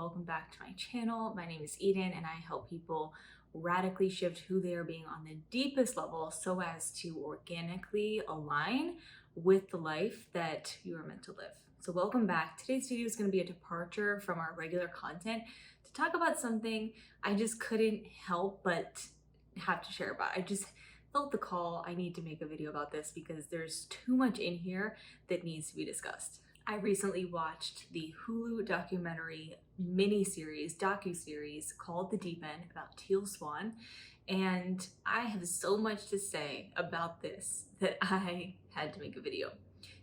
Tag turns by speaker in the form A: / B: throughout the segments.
A: welcome back to my channel. My name is Eden and I help people radically shift who they are being on the deepest level so as to organically align with the life that you are meant to live. So welcome back. Today's video is going to be a departure from our regular content to talk about something I just couldn't help but have to share about. I just felt the call. I need to make a video about this because there's too much in here that needs to be discussed. I recently watched the Hulu documentary docu-series called The Deep End about Teal Swan, and I have so much to say about this that I had to make a video.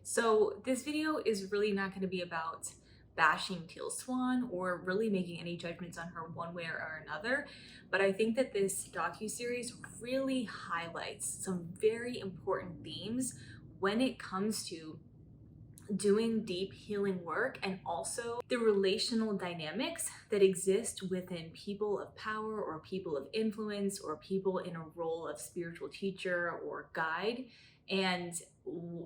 A: So this video is really not going to be about bashing Teal Swan or really making any judgments on her one way or another, but I think that this docu-series really highlights some very important themes when it comes to doing deep healing work, and also the relational dynamics that exist within people of power or people of influence or people in a role of spiritual teacher or guide, and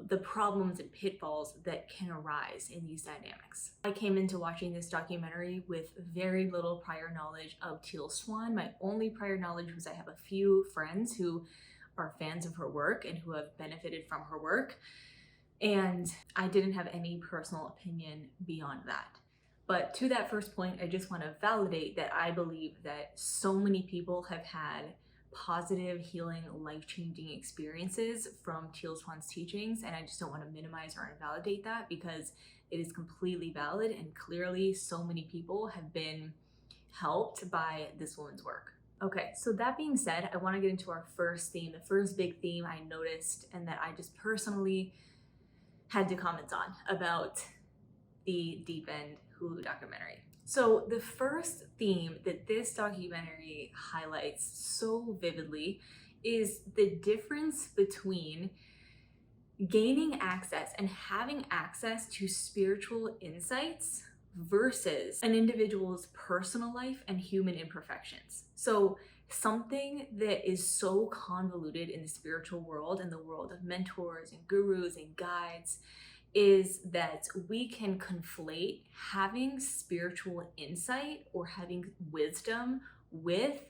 A: the problems and pitfalls that can arise in these dynamics. I came into watching this documentary with very little prior knowledge of Teal Swan. My only prior knowledge was I have a few friends who are fans of her work and who have benefited from her work. And I didn't have any personal opinion beyond that. But to that first point, I just want to validate that I believe that so many people have had positive, healing, life-changing experiences from Teal Swan's teachings, and I just don't want to minimize or invalidate that because it is completely valid, and clearly so many people have been helped by this woman's work. Okay, so that being said, I want to get into our first theme, the first big theme I noticed and that I just personally had to comment on about the Deep End Hulu documentary. So the first theme that this documentary highlights so vividly is the difference between gaining access and having access to spiritual insights versus an individual's personal life and human imperfections. So something that is so convoluted in the spiritual world and the world of mentors and gurus and guides is that we can conflate having spiritual insight or having wisdom with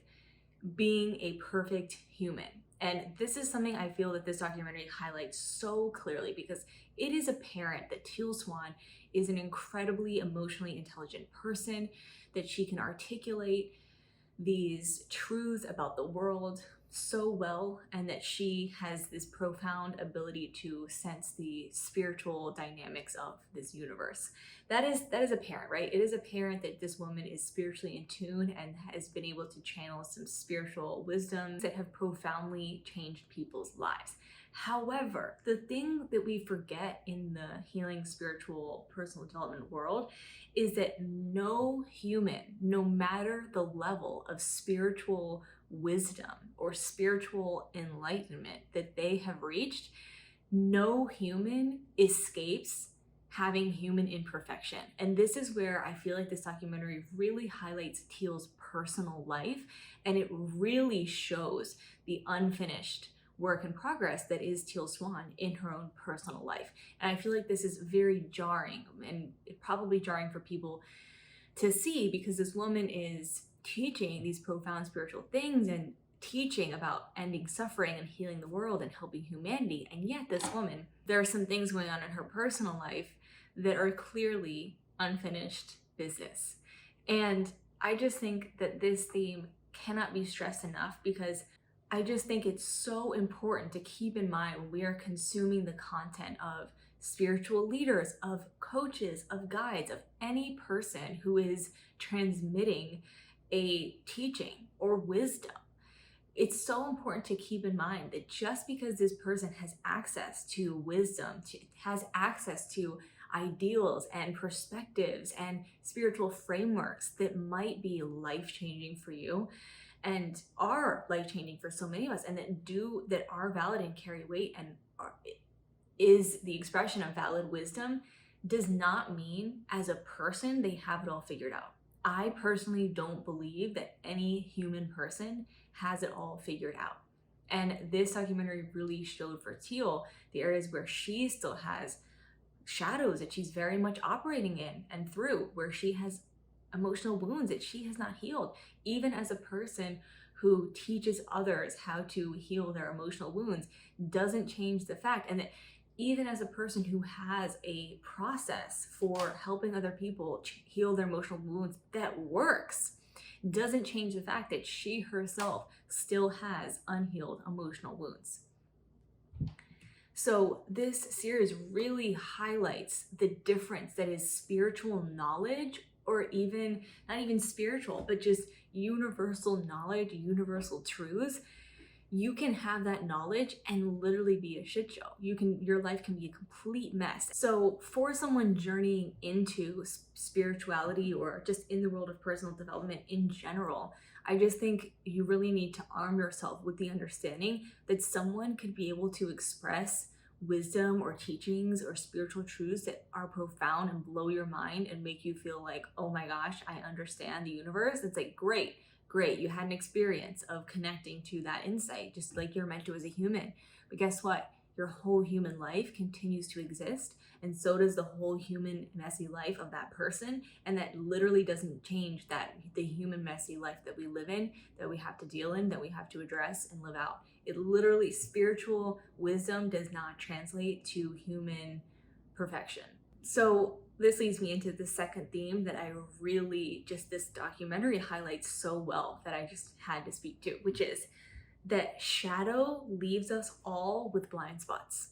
A: being a perfect human. And this is something I feel that this documentary highlights so clearly because it is apparent that Teal Swan is an incredibly emotionally intelligent person, that she can articulate these truths about the world so well, and that she has this profound ability to sense the spiritual dynamics of this universe. That is apparent, right? It is apparent that this woman is spiritually in tune and has been able to channel some spiritual wisdoms that have profoundly changed people's lives. However, the thing that we forget in the healing, spiritual, personal development world is that no human, no matter the level of spiritual wisdom or spiritual enlightenment that they have reached, no human escapes having human imperfection. And this is where I feel like this documentary really highlights Teal's personal life, and it really shows the unfinished work in progress that is Teal Swan in her own personal life. And I feel like this is very jarring, and probably jarring for people to see, because this woman is teaching these profound spiritual things and teaching about ending suffering and healing the world and helping humanity. And yet this woman, there are some things going on in her personal life that are clearly unfinished business. And I just think that this theme cannot be stressed enough, because I just think it's so important to keep in mind when we are consuming the content of spiritual leaders, of coaches, of guides, of any person who is transmitting a teaching or wisdom. It's so important to keep in mind that just because this person has access to wisdom, has access to ideals and perspectives and spiritual frameworks that might be life-changing for you and are life-changing for so many of us, and that are valid and carry weight and is the expression of valid wisdom, does not mean as a person they have it all figured out. I personally don't believe that any human person has it all figured out. And this documentary really showed for Teal the areas where she still has shadows that she's very much operating in and through, where she has emotional wounds that she has not healed, even as a person who teaches others how to heal their emotional wounds, doesn't change the fact. And that even as a person who has a process for helping other people heal their emotional wounds that works, doesn't change the fact that she herself still has unhealed emotional wounds. So this series really highlights the difference that is spiritual knowledge, or even not even spiritual, but just universal knowledge, universal truths. You can have that knowledge and literally be a shit show. Your life can be a complete mess. So for someone journeying into spirituality or just in the world of personal development in general, I just think you really need to arm yourself with the understanding that someone could be able to express wisdom or teachings or spiritual truths that are profound and blow your mind and make you feel like, oh my gosh, I understand the universe. It's like, great, you had an experience of connecting to that insight, just like you're meant to as a human. But guess what? Your whole human life continues to exist, and so does the whole human messy life of that person. And that literally doesn't change that the human messy life that we live in, that we have to deal in, that we have to address and live out. It literally, spiritual wisdom does not translate to human perfection. So this leads me into the second theme that I really just, this documentary highlights so well that I just had to speak to, which is that shadow leaves us all with blind spots.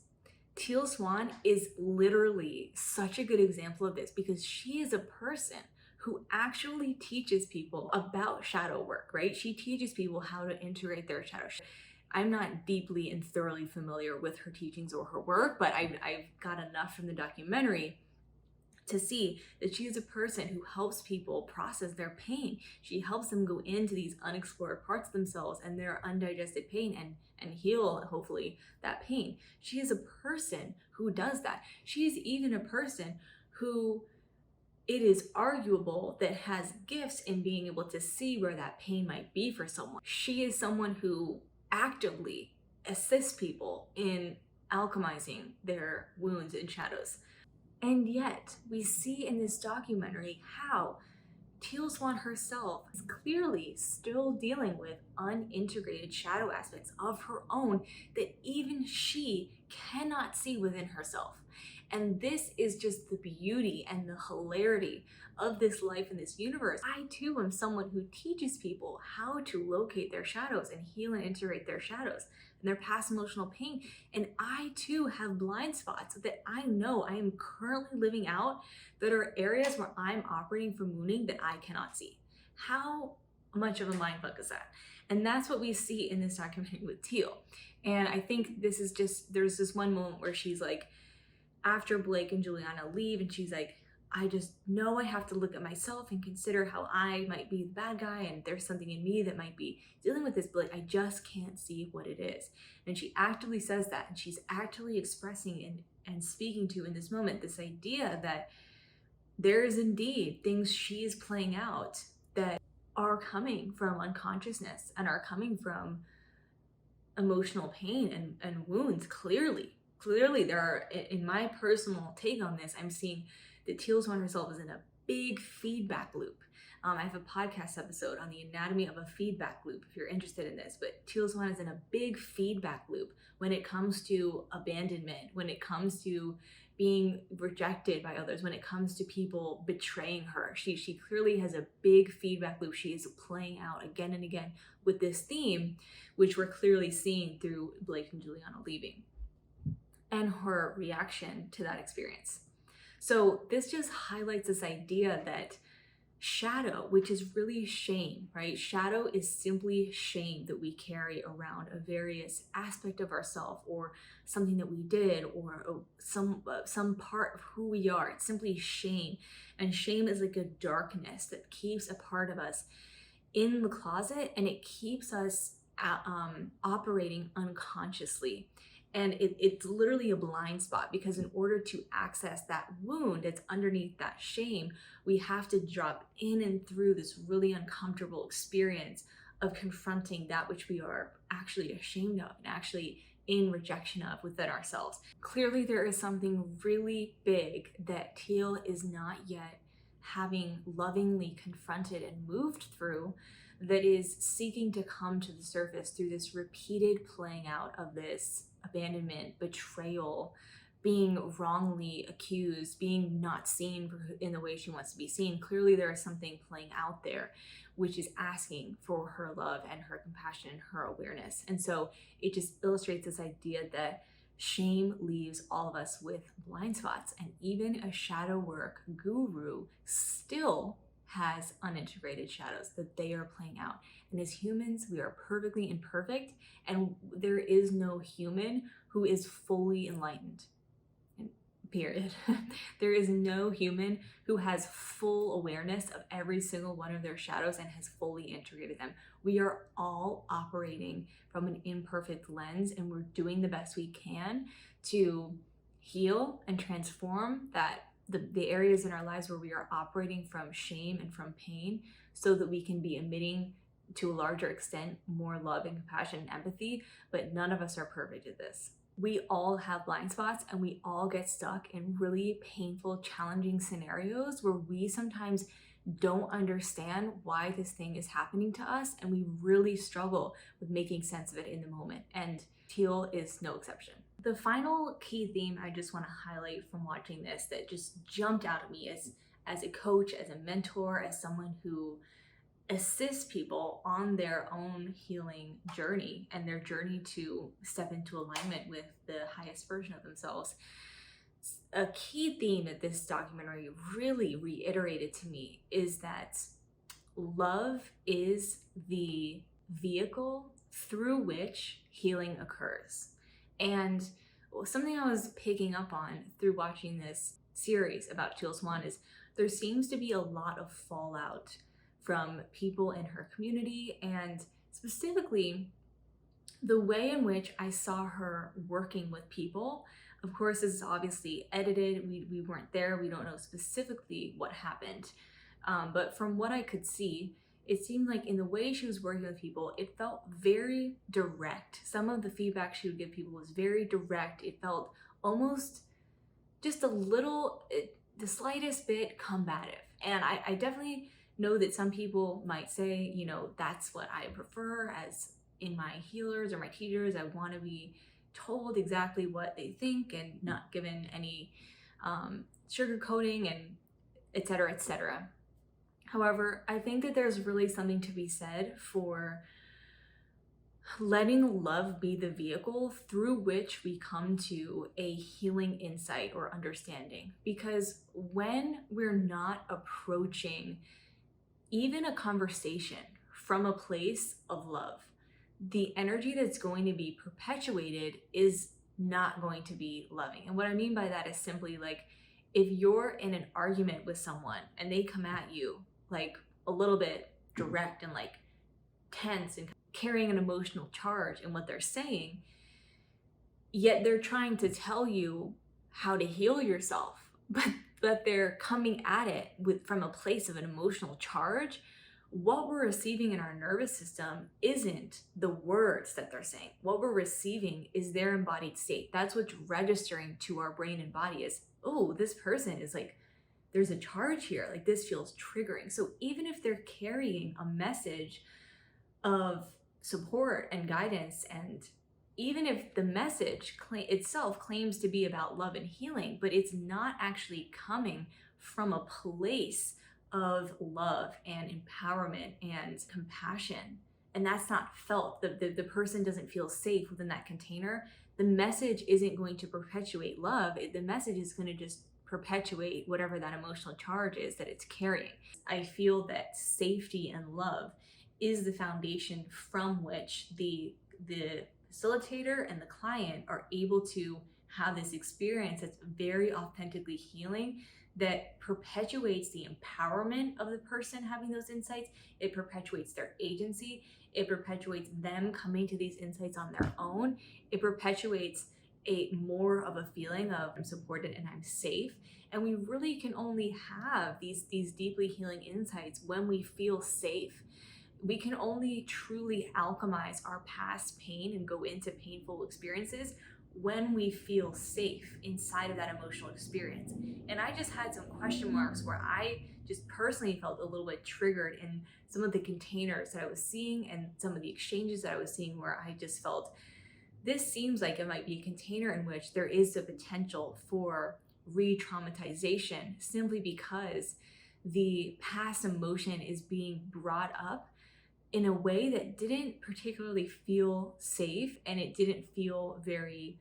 A: Teal Swan is literally such a good example of this, because she is a person who actually teaches people about shadow work, right? She teaches people how to integrate their shadow. I'm not deeply and thoroughly familiar with her teachings or her work, but I've got enough from the documentary to see that she is a person who helps people process their pain. She helps them go into these unexplored parts of themselves and their undigested pain and heal, hopefully, that pain. She is a person who does that. She is even a person who, it is arguable, that has gifts in being able to see where that pain might be for someone. She is someone who actively assists people in alchemizing their wounds and shadows. And yet, we see in this documentary how Teal Swan herself is clearly still dealing with unintegrated shadow aspects of her own that even she cannot see within herself. And this is just the beauty and the hilarity of this life in this universe. I too am someone who teaches people how to locate their shadows and heal and integrate their shadows and their past emotional pain. And I too have blind spots that I know I am currently living out, that are areas where I'm operating from wounding that I cannot see. How much of a mindfuck is that? And that's what we see in this documentary with Teal. And I think this is just, there's this one moment where she's like, after Blake and Juliana leave, and she's like, I just know I have to look at myself and consider how I might be the bad guy, and there's something in me that might be dealing with this, but like, I just can't see what it is. And she actively says that, and she's actually expressing and speaking to in this moment this idea that there is indeed things she is playing out that are coming from unconsciousness and are coming from emotional pain and wounds. Clearly there are, in my personal take on this, I'm seeing that Teal Swan herself is in a big feedback loop. I have a podcast episode on the anatomy of a feedback loop if you're interested in this, but Teal Swan is in a big feedback loop when it comes to abandonment, when it comes to being rejected by others, when it comes to people betraying her. She clearly has a big feedback loop she is playing out again and again with this theme, which we're clearly seeing through Blake and Juliana leaving and her reaction to that experience. So this just highlights this idea that shadow, which is really shame, right? Shadow is simply shame that we carry around a various aspect of ourselves, or something that we did, or some part of who we are. It's simply shame. And shame is like a darkness that keeps a part of us in the closet, and it keeps us operating unconsciously. And it's literally a blind spot, because in order to access that wound that's underneath that shame, we have to drop in and through this really uncomfortable experience of confronting that which we are actually ashamed of and actually in rejection of within ourselves. Clearly, there is something really big that Teal is not yet having lovingly confronted and moved through, that is seeking to come to the surface through this repeated playing out of this abandonment, betrayal, being wrongly accused, being not seen in the way she wants to be seen. Clearly, there is something playing out there which is asking for her love and her compassion and her awareness. And so it just illustrates this idea that shame leaves all of us with blind spots, and even a shadow work guru still has unintegrated shadows that they are playing out. And as humans, we are perfectly imperfect, and there is no human who is fully enlightened. Period. There is no human who has full awareness of every single one of their shadows and has fully integrated them. We are all operating from an imperfect lens, and we're doing the best we can to heal and transform the areas in our lives where we are operating from shame and from pain, so that we can be emitting, to a larger extent, more love and compassion and empathy. But none of us are perfect at this. We all have blind spots, and we all get stuck in really painful, challenging scenarios where we sometimes don't understand why this thing is happening to us, and we really struggle with making sense of it in the moment. And Teal is no exception. The final key theme I just want to highlight from watching this, that just jumped out at me as a coach, as a mentor, as someone who assist people on their own healing journey and their journey to step into alignment with the highest version of themselves. A key theme that this documentary really reiterated to me is that love is the vehicle through which healing occurs. And something I was picking up on through watching this series about Teal Swan is there seems to be a lot of fallout from people in her community, and specifically the way in which I saw her working with people. Of course, this is obviously edited. We weren't there. We don't know specifically what happened. But from what I could see, it seemed like in the way she was working with people, it felt very direct. Some of the feedback she would give people was very direct. It felt almost just a little, the slightest bit combative. And I definitely know that some people might say, you know, that's what I prefer as in my healers or my teachers. I want to be told exactly what they think and not given any sugarcoating and et cetera, et cetera. However, I think that there's really something to be said for letting love be the vehicle through which we come to a healing insight or understanding. Because when we're not approaching even a conversation from a place of love, the energy that's going to be perpetuated is not going to be loving. And what I mean by that is simply like, if you're in an argument with someone and they come at you like a little bit direct and like tense and carrying an emotional charge in what they're saying, yet they're trying to tell you how to heal yourself, but they're coming at it from a place of an emotional charge, what we're receiving in our nervous system isn't the words that they're saying. What we're receiving is their embodied state. That's what's registering to our brain and body is, oh, this person is like, there's a charge here, like this feels triggering. So even if they're carrying a message of support and guidance, and even if the message itself claims to be about love and healing, but it's not actually coming from a place of love and empowerment and compassion, and that's not felt, the person doesn't feel safe within that container, the message isn't going to perpetuate love. The message is going to just perpetuate whatever that emotional charge is that it's carrying. I feel that safety and love is the foundation from which the facilitator and the client are able to have this experience that's very authentically healing, that perpetuates the empowerment of the person having those insights. It perpetuates their agency. It perpetuates them coming to these insights on their own. It perpetuates more of a feeling of I'm supported and I'm safe. And we really can only have these deeply healing insights when we feel safe. We can only truly alchemize our past pain and go into painful experiences when we feel safe inside of that emotional experience. And I just had some question marks where I just personally felt a little bit triggered in some of the containers that I was seeing and some of the exchanges that I was seeing, where I just felt this seems like it might be a container in which there is the potential for re-traumatization, simply because the past emotion is being brought up in a way that didn't particularly feel safe, and it didn't feel very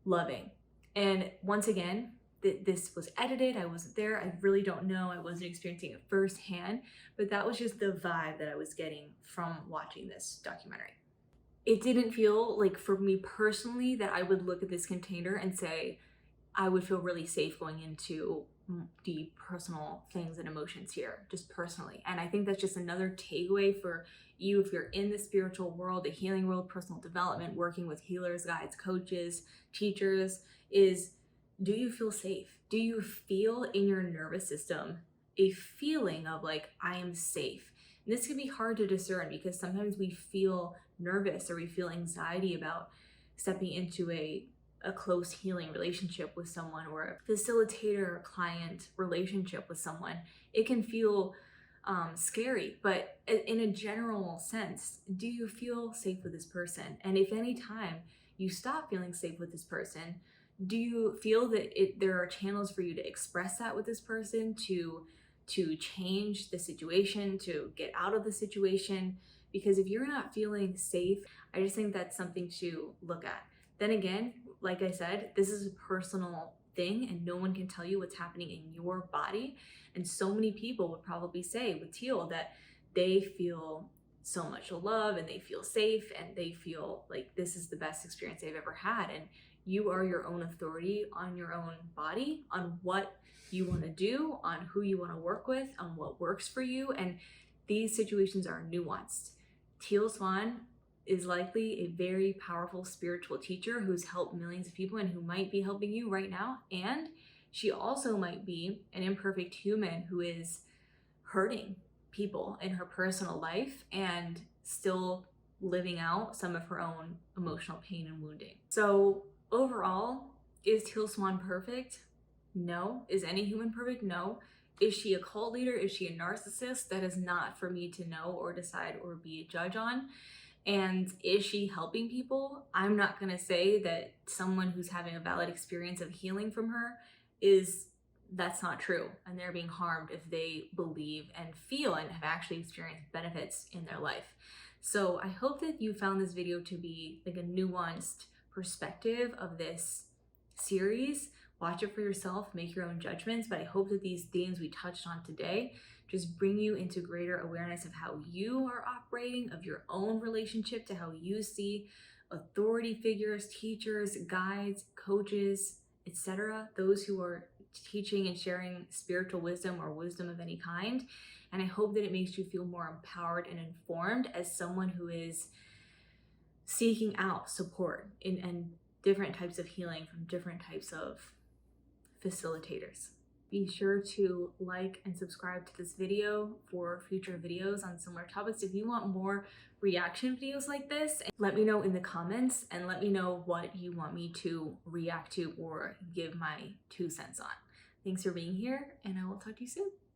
A: loving. And once again, this was edited. I wasn't there. I really don't know. I wasn't experiencing it firsthand, but that was just the vibe that I was getting from watching this documentary. It didn't feel like, for me personally, that I would look at this container and say, I would feel really safe going into deep personal things and emotions here, just personally. And I think that's just another takeaway for you if you're in the spiritual world, the healing world, personal development, working with healers, guides, coaches, teachers, is, do you feel safe? Do you feel in your nervous system a feeling of like, I am safe? And this can be hard to discern because sometimes we feel nervous or we feel anxiety about stepping into a close healing relationship with someone, or a facilitator or client relationship with someone. It can feel scary, but in a general sense, do you feel safe with this person? And if any time you stop feeling safe with this person, do you feel that there are channels for you to express that with this person, to change the situation, to get out of the situation? Because if you're not feeling safe, I just think that's something to look at. Then again, like I said, this is a personal thing and no one can tell you what's happening in your body. And so many people would probably say with Teal that they feel so much love and they feel safe and they feel like this is the best experience they've ever had. And you are your own authority on your own body, on what you want to do, on who you want to work with, on what works for you. And these situations are nuanced. Teal Swan is likely a very powerful spiritual teacher who's helped millions of people and who might be helping you right now. And she also might be an imperfect human who is hurting people in her personal life and still living out some of her own emotional pain and wounding. So overall, is Teal Swan perfect? No. Is any human perfect? No. Is she a cult leader? Is she a narcissist? That is not for me to know or decide or be a judge on. And is she helping people? I'm not going to say that someone who's having a valid experience of healing from her that's not true. And they're being harmed if they believe and feel and have actually experienced benefits in their life. So I hope that you found this video to be like a nuanced perspective of this series. Watch it for yourself, make your own judgments, but I hope that these themes we touched on today just bring you into greater awareness of how you are operating, of your own relationship to how you see authority figures, teachers, guides, coaches, etc., those who are teaching and sharing spiritual wisdom or wisdom of any kind. And I hope that it makes you feel more empowered and informed as someone who is seeking out support and different types of healing from different types of facilitators. Be sure to like and subscribe to this video for future videos on similar topics. If you want more reaction videos like this, let me know in the comments and let me know what you want me to react to or give my 2 cents on. Thanks for being here, and I will talk to you soon.